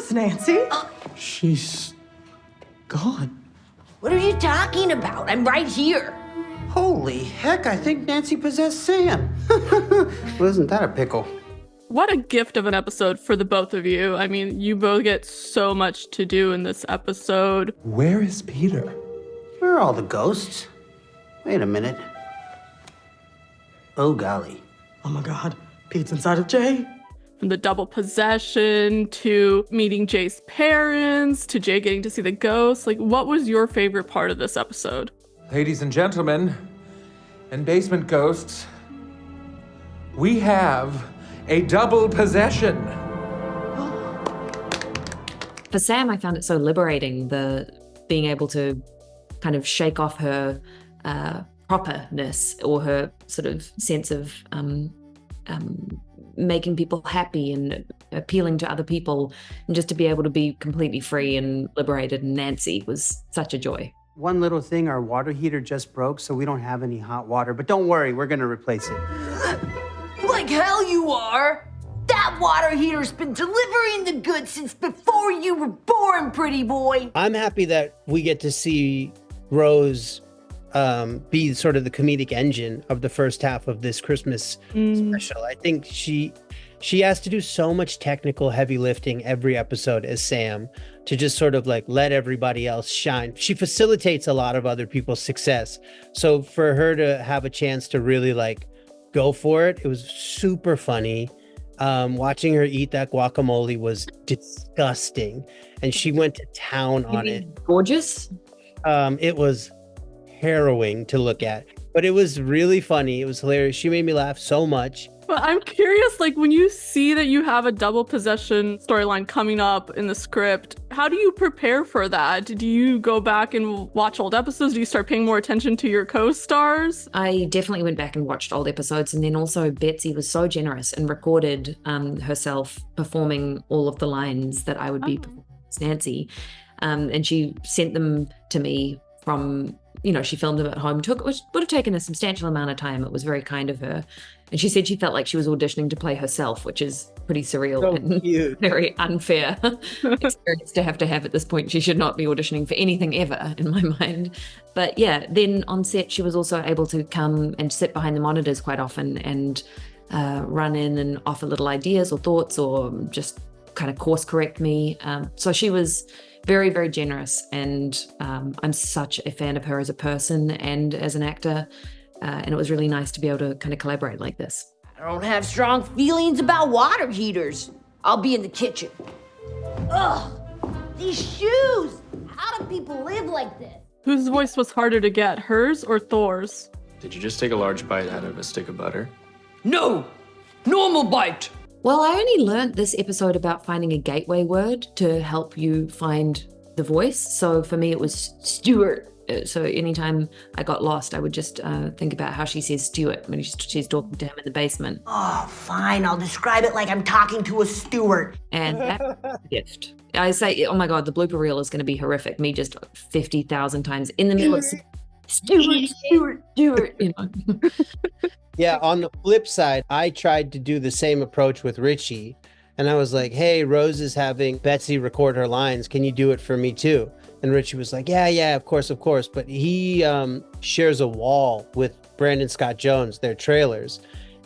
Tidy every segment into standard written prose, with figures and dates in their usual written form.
Christmas, Nancy. She's gone. What are you talking about? I'm right here. Holy heck, I think Nancy possessed Sam. Well, isn't that a pickle? What a gift of an episode for the both of you. I mean, you both get so much to do in this episode. Where is Peter? Where are all the ghosts? Wait a minute. Oh, golly. Oh my God, Pete's inside of Jay. From the double possession to meeting Jay's parents to Jay getting to see the ghosts. Like, what was your favorite part of this episode? Ladies and gentlemen, and basement ghosts, we have a double possession. For Sam, I found it so liberating, the being able to kind of shake off her properness or her sort of sense of making people happy and appealing to other people, and just to be able to be completely free and liberated. And Nancy was such a joy. One little thing, our water heater just broke, so we don't have any hot water. But don't worry, we're gonna replace it. Like hell you are. That water heater's been delivering the goods since before you were born, pretty boy. I'm happy that we get to see Rose be sort of the comedic engine of the first half of this Christmas special. I think she has to do so much technical heavy lifting every episode as Sam to just sort of like let everybody else shine. She facilitates a lot of other people's success. So for her to have a chance to really like go for it, it was super funny. Watching her eat that guacamole was disgusting, and she went to town on it. Gorgeous. It was harrowing to look at, but it was really funny. It was hilarious. She made me laugh so much. But I'm curious, like, when you see that you have a double possession storyline coming up in the script, how do you prepare for that? Do you go back and watch old episodes? Do you start paying more attention to your co-stars? I definitely went back and watched old episodes, and then also Betsy was so generous and recorded herself performing all of the lines that I would be performing as Nancy, and she sent them to me from, she filmed them at home. Would have taken a substantial amount of time. It was very kind of her. And she said she felt like she was auditioning to play herself, which is pretty surreal and cute. Very unfair experience to have at this point. She should not be auditioning for anything ever, in my mind. But yeah, then on set, she was also able to come and sit behind the monitors quite often and run in and offer little ideas or thoughts or just kind of course correct me. So she was very, very generous, and I'm such a fan of her as a person and as an actor. And it was really nice to be able to kind of collaborate like this. I don't have strong feelings about water heaters. I'll be in the kitchen. Ugh, these shoes. How do people live like this? Whose voice was harder to get, hers or Thor's? Did you just take a large bite out of a stick of butter? No, normal bite. Well, I only learned this episode about finding a gateway word to help you find the voice. So for me, it was Stuart. So anytime I got lost, I would just think about how she says Stuart when she's talking to him in the basement. Oh, fine. I'll describe it like I'm talking to a steward. And that's a gift. I say, oh my God, the blooper reel is going to be horrific. Me just 50,000 times in the middle of Stuart. Yeah, on the flip side, I tried to do the same approach with Richie. And I was like, hey, Rose is having Betsy record her lines. Can you do it for me too? And Richie was like, yeah, of course. But he shares a wall with Brandon Scott Jones, their trailers.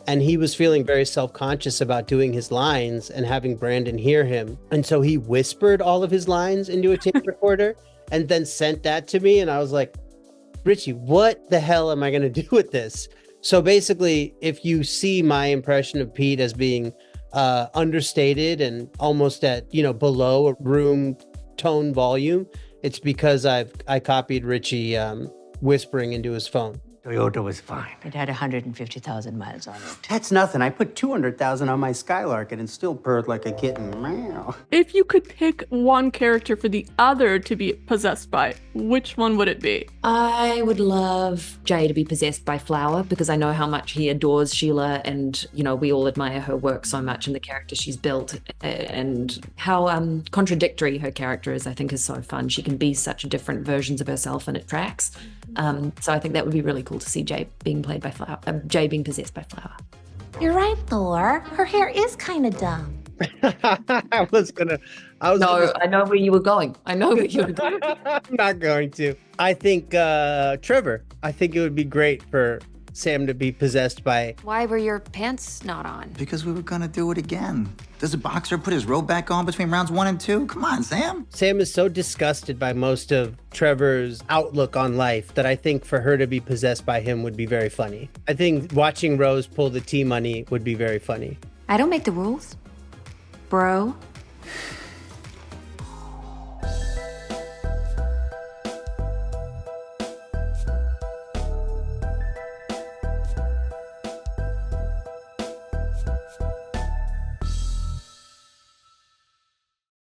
And he was feeling very self-conscious about doing his lines and having Brandon hear him. And so he whispered all of his lines into a tape recorder and then sent that to me. And I was like, Richie, what the hell am I going to do with this? So basically, if you see my impression of Pete as being understated and almost at, below a room tone volume, it's because I copied Richie whispering into his phone. Toyota was fine. It had 150,000 miles on it. That's nothing. I put 200,000 on my Skylark and it still purred like a kitten. Meow. If you could pick one character for the other to be possessed by, which one would it be? I would love Jay to be possessed by Flower because I know how much he adores Sheila, and we all admire her work so much and the character she's built, and how contradictory her character is. I think is so fun. She can be such different versions of herself and it tracks. So I think that would be really cool to see Jay being played by Flower. Jay being possessed by Flower. You're right, Thor. Her hair is kind of dumb. I was gonna No, I know where you were going. I'm not going to. I think Trevor. I think it would be great for Sam to be possessed by. Why were your pants not on? Because we were gonna do it again. Does a boxer put his robe back on between rounds 1 and 2? Come on, Sam. Sam is so disgusted by most of Trevor's outlook on life that I think for her to be possessed by him would be very funny. I think watching Rose pull the T money would be very funny. I don't make the rules, bro.